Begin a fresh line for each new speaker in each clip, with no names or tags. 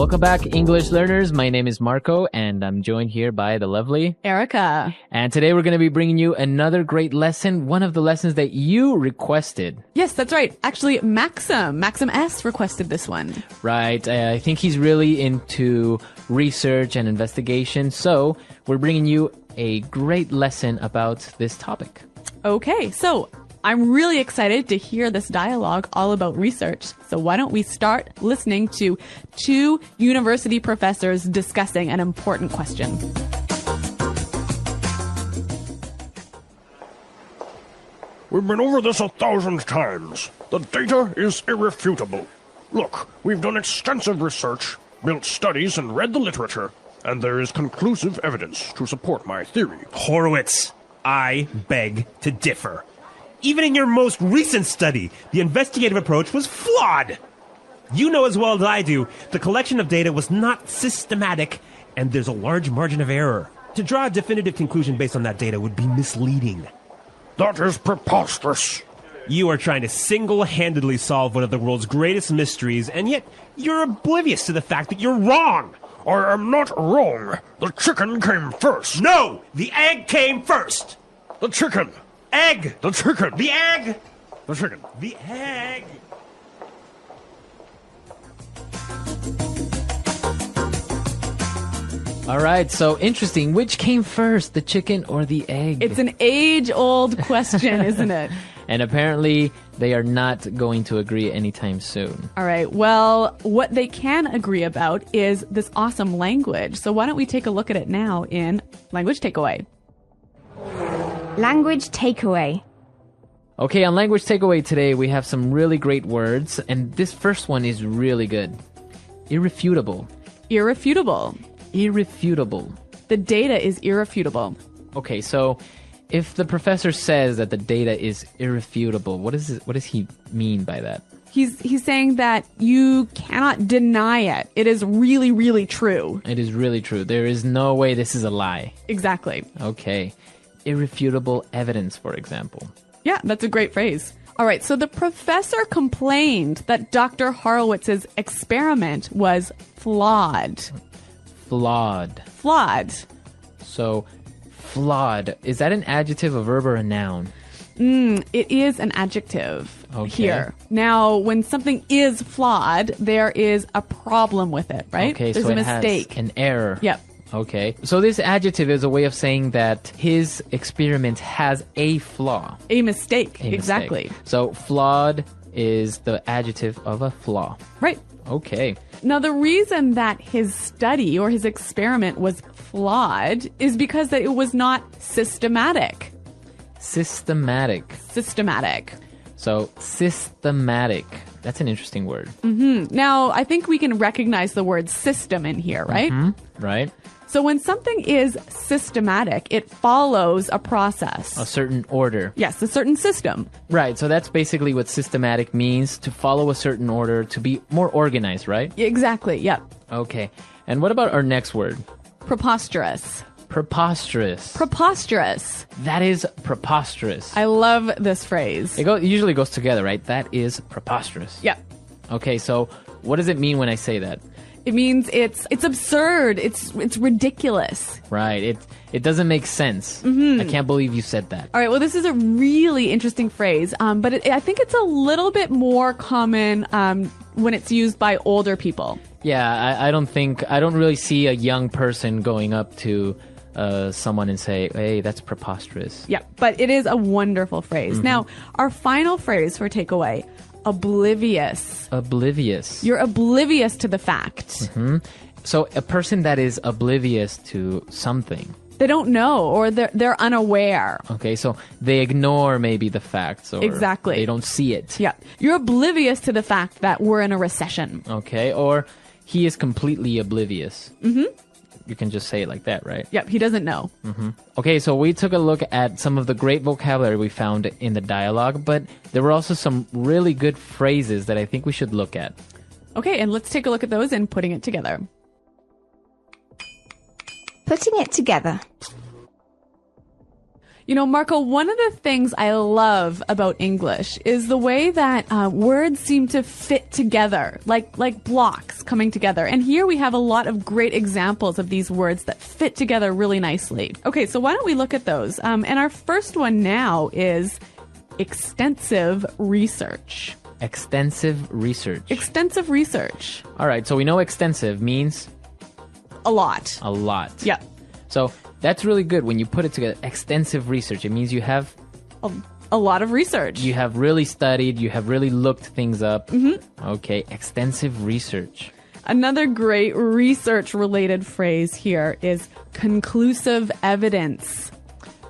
Welcome back, English learners. My name is Marco, and I'm joined here by the lovely
Erica.
And today we're going to be bringing you another great lesson, one of the lessons that you requested.
Yes, that's right. Actually, Maxim S requested this one.
Right. I think he's really into research and investigation, so we're bringing you a great lesson about this topic.
Okay, so I'm really excited to hear this dialogue all about research. So why don't we start listening to two university professors discussing an important question.
We've been over this 1,000 times. The data is irrefutable. Look, we've done extensive research, built studies, and read the literature, and there is conclusive evidence to support my theory.
Horowitz, I beg to differ. Even in your most recent study, the investigative approach was flawed. You know as well as I do, the collection of data was not systematic, and there's a large margin of error. To draw a definitive conclusion based on that data would be misleading.
That is preposterous.
You are trying to single-handedly solve one of the world's greatest mysteries, and yet you're oblivious to the fact that you're wrong.
I am not wrong. The chicken came first.
No! The egg came first!
The chicken.
Egg!
The chicken.
The egg!
The chicken.
The egg!
All right, so interesting. Which came first, the chicken or the egg?
It's an age-old question, isn't it?
And apparently, they are not going to agree anytime soon.
All right, well, what they can agree about is this awesome language. So why don't we take a look at it now in Language Takeaway.
Language takeaway.
Okay, on Language Takeaway today, we have some really great words, and this first one is really good. Irrefutable.
Irrefutable.
Irrefutable.
The data is irrefutable.
Okay, so if the professor says that the data is irrefutable, what does he mean by that?
He's saying that you cannot deny it. It is really, really true.
It is really true. There is no way this is a lie.
Exactly.
Okay. Irrefutable evidence, for example.
Yeah, that's a great phrase. All right, so the professor complained that Dr. Horowitz's experiment was flawed.
Flawed.
Flawed.
So, flawed. Is that an adjective, a verb, or a noun?
It is an adjective here. Now, when something is flawed, there is a problem with it, right?
Okay,
There's
so
a
it
mistake.
has an error.
Yep.
Okay. So this adjective is a way of saying that his experiment has a flaw.
A mistake.
A
Exactly.
mistake. So flawed is the adjective of a flaw.
Right.
Okay.
Now, the reason that his study or his experiment was flawed is because that it was not systematic.
Systematic.
Systematic.
So systematic. That's an interesting word.
Now, I think we can recognize the word system in here, right?
Right?
So when something is systematic, it follows a process.
A certain order.
Yes, a certain system.
Right. So that's basically what systematic means, to follow a certain order, to be more organized, right?
Exactly, yep.
Okay. And what about our next word?
Preposterous.
Preposterous.
Preposterous.
That is preposterous.
I love this phrase.
It usually goes together, right? That is preposterous.
Yep.
Okay, so what does it mean when I say that?
It means it's absurd. It's ridiculous.
Right. It doesn't make sense. I can't believe you said that.
All right. Well, this is a really interesting phrase, but I think it's a little bit more common when it's used by older people.
Yeah, I don't really see a young person going up to someone and say, hey, that's preposterous.
Yeah, but it is a wonderful phrase. Now, our final phrase for takeaway, oblivious.
Oblivious.
You're oblivious to the fact.
So a person that is oblivious to something.
They don't know, or they're unaware.
Okay, so they ignore maybe the facts, or
Exactly.
they don't see it.
Yeah, you're oblivious to the fact that we're in a recession.
Okay, or he is completely oblivious. You can just say it like that, right?
Yep, he doesn't know.
Okay, so we took a look at some of the great vocabulary we found in the dialogue, but there were also some really good phrases that I think we should look at.
Okay, and let's take a look at those and putting it together.
Putting it together.
You know, Marco, one of the things I love about English is the way that words seem to fit together, like blocks coming together. And here we have a lot of great examples of these words that fit together really nicely. Okay, so why don't we look at those? And our first one now is extensive research.
Extensive research.
Extensive research.
All right, so we know extensive means
A lot.
a lot.
Yeah.
So that's really good when you put it together. Extensive research. It means you have
A lot of research.
you have really studied, you have really looked things up. Mm-hmm. Okay, extensive research.
Another great research-related phrase here is conclusive evidence.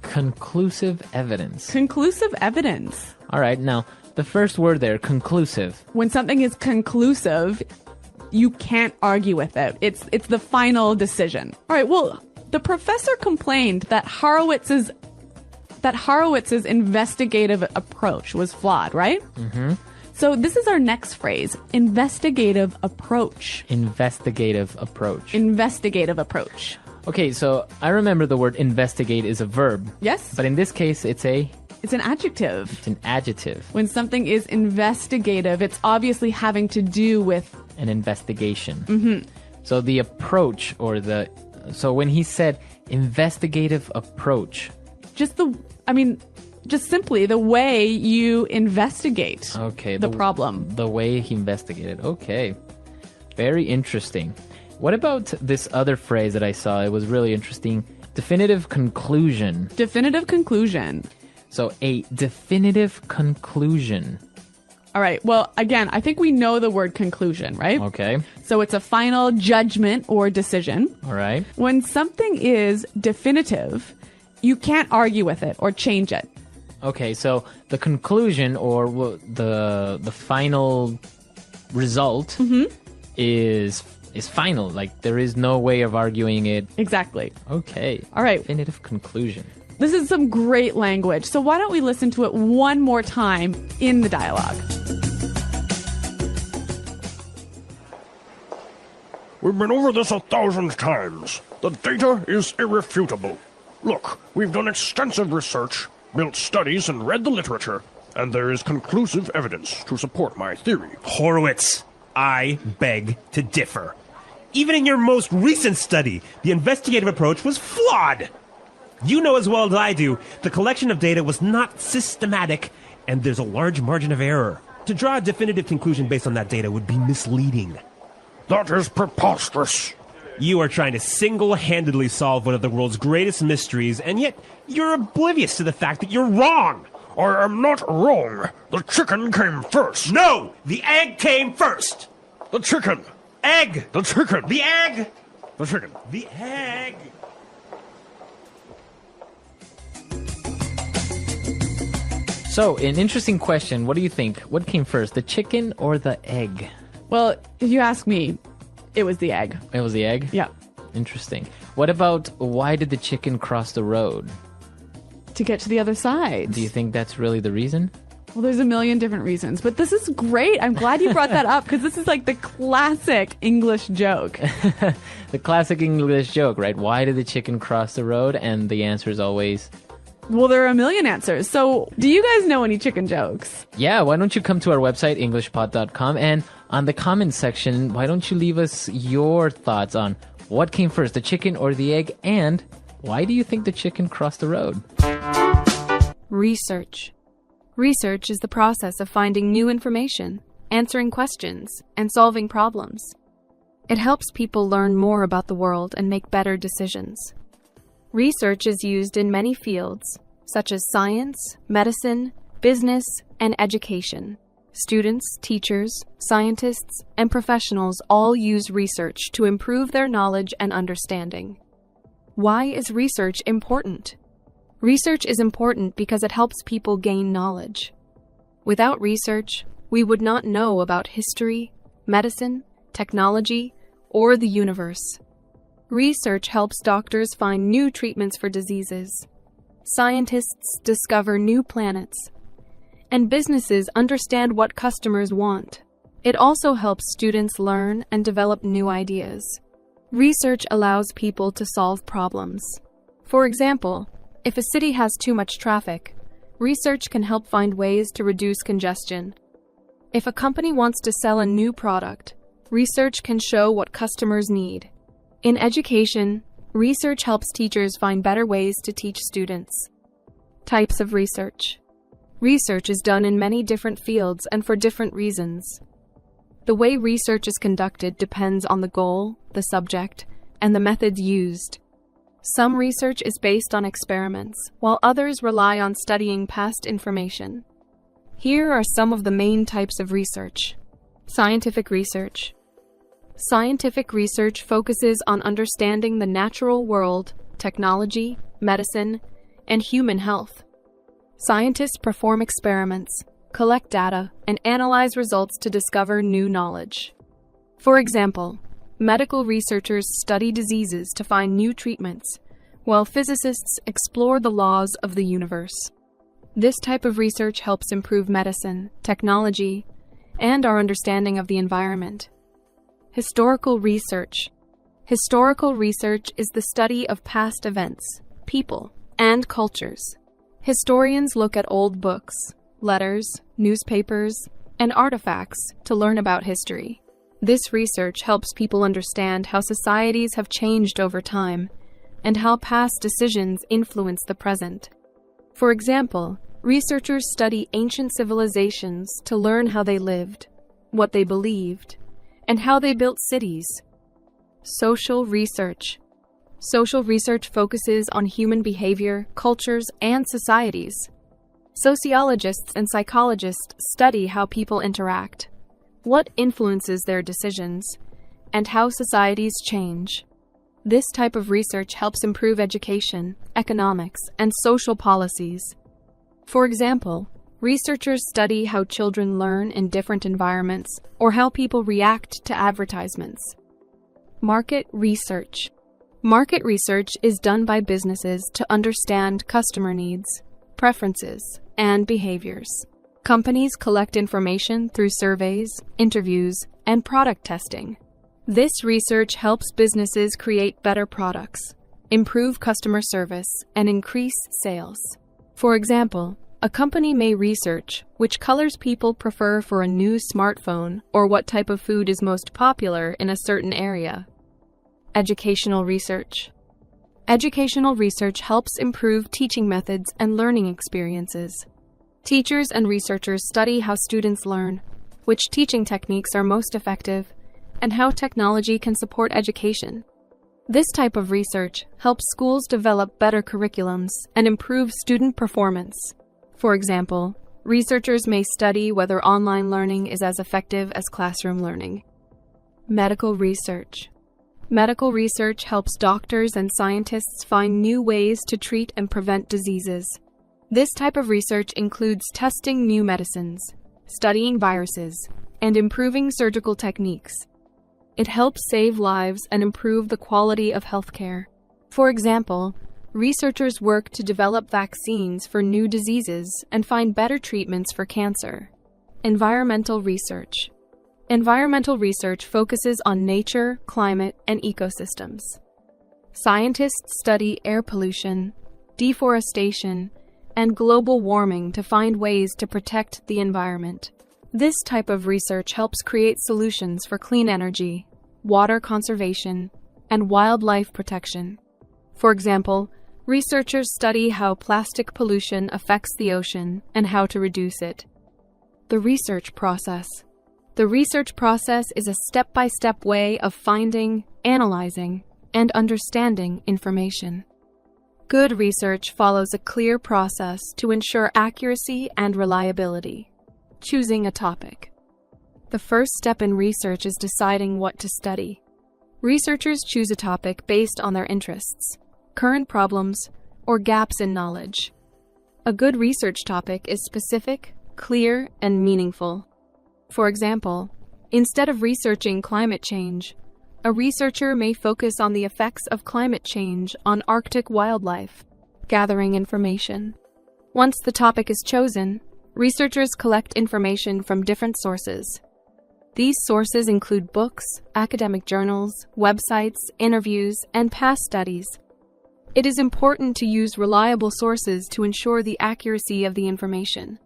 Conclusive evidence.
Conclusive evidence.
All right, now the first word there, conclusive.
When something is conclusive, you can't argue with it. It's the final decision. All right, well, the professor complained that Horowitz's investigative approach was flawed, right? Mm-hmm. So this is our next phrase, investigative approach.
Investigative approach.
Investigative approach.
Okay, so I remember the word investigate is a verb.
Yes?
But in this case, it's an
It's
an adjective,
When something is investigative, it's obviously having to do with
an investigation. Mm-hmm. So the approach so when he said investigative approach.
just simply the way you investigate
Okay.
the problem.
The way he investigated. Okay. Very interesting. What about this other phrase that I saw? It was really interesting. Definitive conclusion.
Definitive conclusion.
So a definitive conclusion.
All right. Well, again, I think we know the word conclusion, right?
Okay.
So it's a final judgment or decision.
All right.
When something is definitive, you can't argue with it or change it.
Okay, so the conclusion or the final result is final. Like there is no way of arguing it.
Exactly.
Okay.
All right.
Definitive conclusion.
This is some great language. So why don't we listen to it one more time in the dialogue?
We've been over this 1,000 times. The data is irrefutable. Look, we've done extensive research, built studies, and read the literature, and there is conclusive evidence to support my theory.
Horowitz, I beg to differ. Even in your most recent study, the investigative approach was flawed. You know as well as I do, the collection of data was not systematic, and there's a large margin of error. To draw a definitive conclusion based on that data would be misleading.
That is preposterous.
You are trying to single-handedly solve one of the world's greatest mysteries, and yet you're oblivious to the fact that you're wrong.
I am not wrong. The chicken came first.
No! The egg came first!
The chicken.
Egg!
The chicken.
The egg!
The chicken.
The egg!
So, an interesting question. What do you think? What came first, the chicken or the egg?
Well, if you ask me, it was the egg.
It was the egg?
Yeah.
Interesting. What about why did the chicken cross the road?
To get to the other side.
Do you think that's really the reason?
Well, there's a million different reasons, but this is great. I'm glad you brought that up because this is like the classic English joke.
The classic English joke, right? Why did the chicken cross the road? And the answer is always...
Well, there are a million answers. So, do you guys know any chicken jokes?
Yeah, why don't you come to our website, englishpod.com, and on the comments section, why don't you leave us your thoughts on what came first, the chicken or the egg, and why do you think the chicken crossed the road?
Research. Research is the process of finding new information, answering questions, and solving problems. It helps people learn more about the world and make better decisions. Research is used in many fields, such as science, medicine, business, and education. Students, teachers, scientists, and professionals all use research to improve their knowledge and understanding. Why is research important? Research is important because it helps people gain knowledge. Without research, we would not know about history, medicine, technology, or the universe. Research helps doctors find new treatments for diseases. Scientists discover new planets. And businesses understand what customers want. It also helps students learn and develop new ideas. Research allows people to solve problems. For example, If a city has too much traffic, research can help find ways to reduce congestion. If a company wants to sell a new product, research can show what customers need. In education, research helps teachers find better ways to teach students. Types of research. Research is done in many different fields and for different reasons. The way research is conducted depends on the goal, the subject, and the methods used. Some research is based on experiments, while others rely on studying past information. Here are some of the main types of research. Scientific research. Scientific research focuses on understanding the natural world, technology, medicine, and human health. Scientists perform experiments, collect data, and analyze results to discover new knowledge. For example, medical researchers study diseases to find new treatments, while physicists explore the laws of the universe. This type of research helps improve medicine, technology, and our understanding of the environment. Historical research. Historical research is the study of past events, people, and cultures. Historians look at old books, letters, newspapers, and artifacts to learn about history. This research helps people understand how societies have changed over time and how past decisions influence the present. For example, researchers study ancient civilizations to learn how they lived, what they believed, and how they built cities. Social research. Social research focuses on human behavior, cultures, and societies. Sociologists and psychologists study how people interact, what influences their decisions, and how societies change. This type of research helps improve education, economics, and social policies. For example, researchers study how children learn in different environments or how people react to advertisements. Market research. Market research is done by businesses to understand customer needs, preferences, and behaviors. Companies collect information through surveys, interviews, and product testing. This research helps businesses create better products, improve customer service, and increase sales. For example, a company may research which colors people prefer for a new smartphone or what type of food is most popular in a certain area. Educational research. Educational research helps improve teaching methods and learning experiences. Teachers and researchers study how students learn, which teaching techniques are most effective, and how technology can support education. This type of research helps schools develop better curriculums and improve student performance. For example, researchers may study whether online learning is as effective as classroom learning. Medical research. Medical research helps doctors and scientists find new ways to treat and prevent diseases. This type of research includes testing new medicines, studying viruses, and improving surgical techniques. It helps save lives and improve the quality of healthcare. For example, researchers work to develop vaccines for new diseases and find better treatments for cancer. Environmental research. Environmental research focuses on nature, climate, and ecosystems. Scientists study air pollution, deforestation, and global warming to find ways to protect the environment. This type of research helps create solutions for clean energy, water conservation, and wildlife protection. For example, researchers study how plastic pollution affects the ocean and how to reduce it. The research process. The research process is a step-by-step way of finding, analyzing, and understanding information. Good research follows a clear process to ensure accuracy and reliability. Choosing a topic. The first step in research is deciding what to study. Researchers choose a topic based on their interests, current problems, or gaps in knowledge. A good research topic is specific, clear, and meaningful. For example, instead of researching climate change, a researcher may focus on the effects of climate change on Arctic wildlife, gathering information. Once the topic is chosen, researchers collect information from different sources. These sources include books, academic journals, websites, interviews, and past studies. It is important to use reliable sources to ensure the accuracy of the information.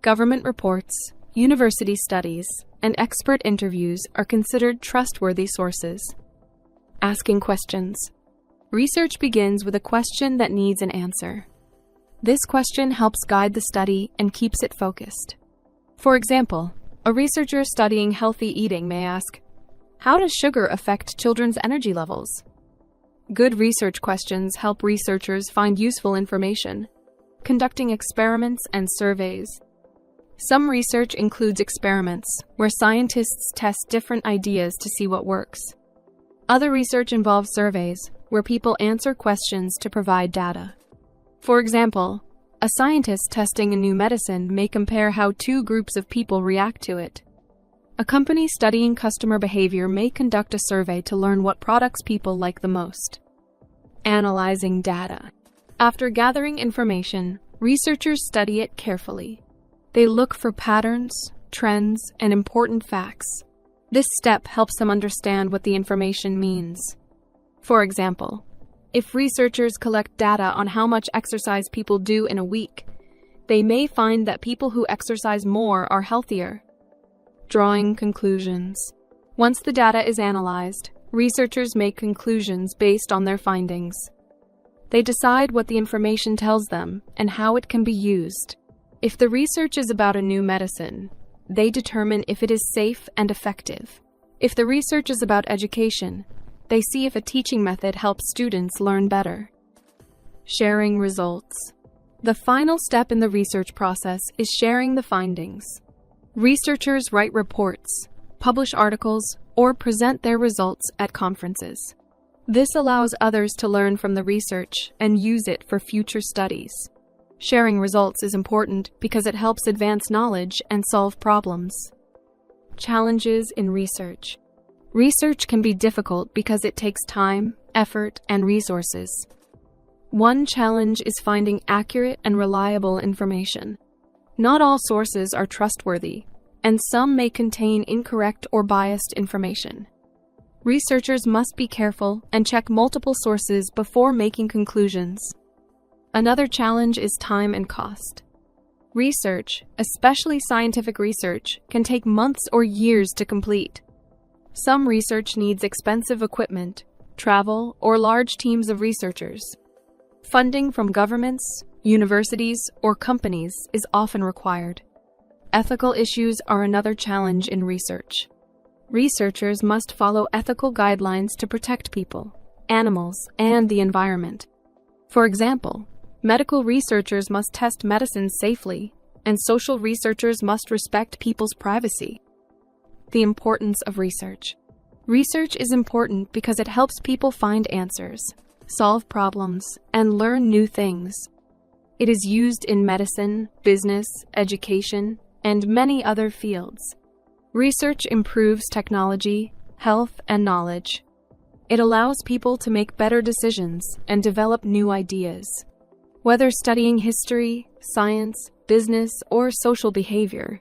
Government reports, university studies, and expert interviews are considered trustworthy sources. Asking questions. Research begins with a question that needs an answer. This question helps guide the study and keeps it focused. For example, a researcher studying healthy eating may ask, how does sugar affect children's energy levels? Good research questions help researchers find useful information, conducting experiments and surveys. Some research includes experiments where scientists test different ideas to see what works. Other research involves surveys where people answer questions to provide data. For example, a scientist testing a new medicine may compare how two groups of people react to it. A company studying customer behavior may conduct a survey to learn what products people like the most. Analyzing data. After gathering information, researchers study it carefully. They look for patterns, trends, and important facts. This step helps them understand what the information means. For example, if researchers collect data on how much exercise people do in a week, they may find that people who exercise more are healthier. Drawing conclusions. Once the data is analyzed, researchers make conclusions based on their findings. They decide what the information tells them and how it can be used. If the research is about a new medicine, they determine if it is safe and effective. If the research is about education, they see if a teaching method helps students learn better. Sharing results. The final step in the research process is sharing the findings. Researchers write reports, publish articles, or present their results at conferences. This allows others to learn from the research and use it for future studies. Sharing results is important because it helps advance knowledge and solve problems. Challenges in research. Research can be difficult because it takes time, effort, and resources. One challenge is finding accurate and reliable information. Not all sources are trustworthy, and some may contain incorrect or biased information. Researchers must be careful and check multiple sources before making conclusions. Another challenge is time and cost. Research, especially scientific research, can take months or years to complete. Some research needs expensive equipment, travel, or large teams of researchers. Funding from governments, universities, or companies is often required. Ethical issues are another challenge in research. Researchers must follow ethical guidelines to protect people, animals, and the environment. For example, medical researchers must test medicines safely, and social researchers must respect people's privacy. The importance of research. Research is important because it helps people find answers, solve problems, and learn new things. It is used in medicine, business, education, and many other fields. Research improves technology, health, and knowledge. It allows people to make better decisions and develop new ideas. Whether studying history, science, business, or social behavior,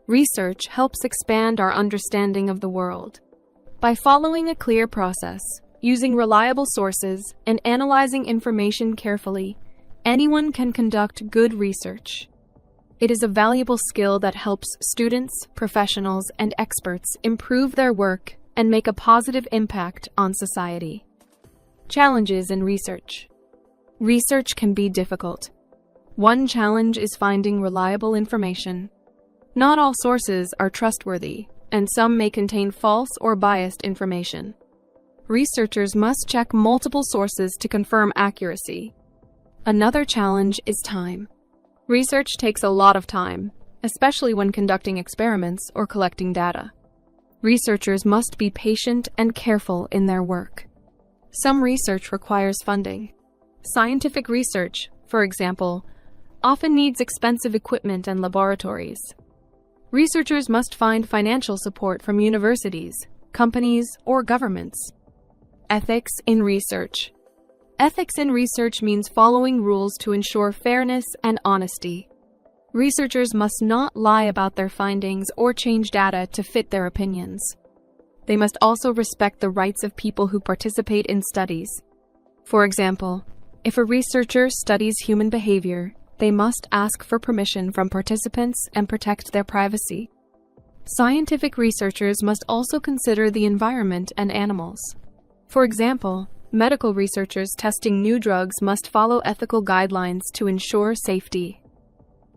research helps expand our understanding of the world. By following a clear process, using reliable sources, and analyzing information carefully, anyone can conduct good research. It is a valuable skill that helps students, professionals, and experts improve their work and make a positive impact on society. Challenges in research. Research can be difficult. One challenge is finding reliable information. Not all sources are trustworthy, and some may contain false or biased information. Researchers must check multiple sources to confirm accuracy. Another challenge is time. Research takes a lot of time, especially when conducting experiments or collecting data. Researchers must be patient and careful in their work. Some research requires funding. Scientific research, for example, often needs expensive equipment and laboratories. Researchers must find financial support from universities, companies, or governments. Ethics in research. Ethics in research means following rules to ensure fairness and honesty. Researchers must not lie about their findings or change data to fit their opinions. They must also respect the rights of people who participate in studies. For example, if a researcher studies human behavior, they must ask for permission from participants and protect their privacy. Scientific researchers must also consider the environment and animals. For example, medical researchers testing new drugs must follow ethical guidelines to ensure safety.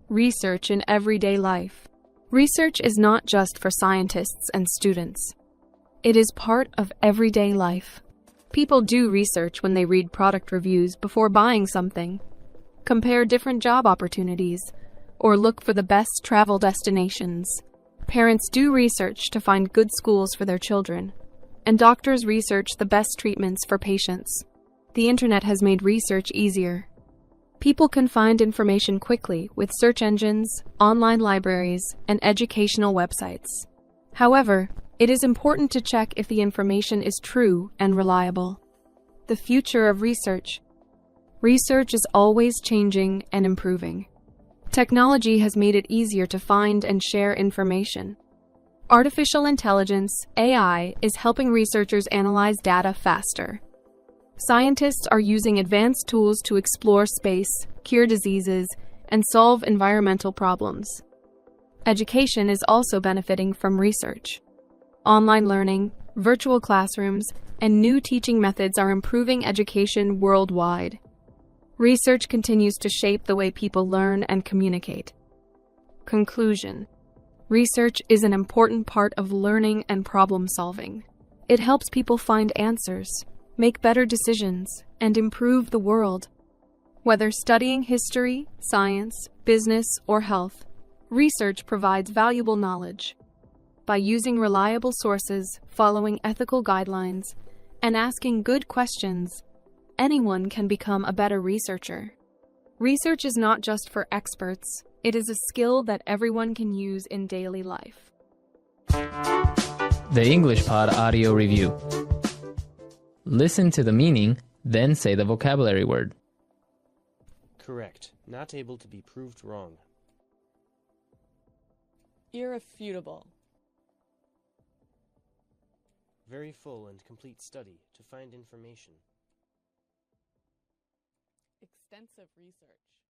Research in everyday life. Research is not just for scientists and students. It is part of everyday life. People do research when they read product reviews before buying something, compare different job opportunities, or look for the best travel destinations. Parents do research to find good schools for their children, and doctors research the best treatments for patients. The internet has made research easier. People can find information quickly with search engines, online libraries, and educational websites. However, it is important to check if the information is true and reliable. The future of research. Research is always changing and improving. Technology has made it easier to find and share information. Artificial intelligence, AI, is helping researchers analyze data faster. Scientists are using advanced tools to explore space, cure diseases, and solve environmental problems. Education is also benefiting from research. Online learning, virtual classrooms, and new teaching methods are improving education worldwide. Research continues to shape the way people learn and communicate. Conclusion. Research is an important part of learning and problem solving. It helps people find answers, make better decisions, and improve the world. Whether studying history, science, business, or health, research provides valuable knowledge. By using reliable sources, following ethical guidelines, and asking good questions, anyone can become a better researcher. Research is not just for experts, it is a skill that everyone can use in daily life.
The English Pod Audio Review. Listen to the meaning, then say the vocabulary word.
Correct. Not able to be proved wrong.
Irrefutable.
Very full and complete study to find information.
Extensive research.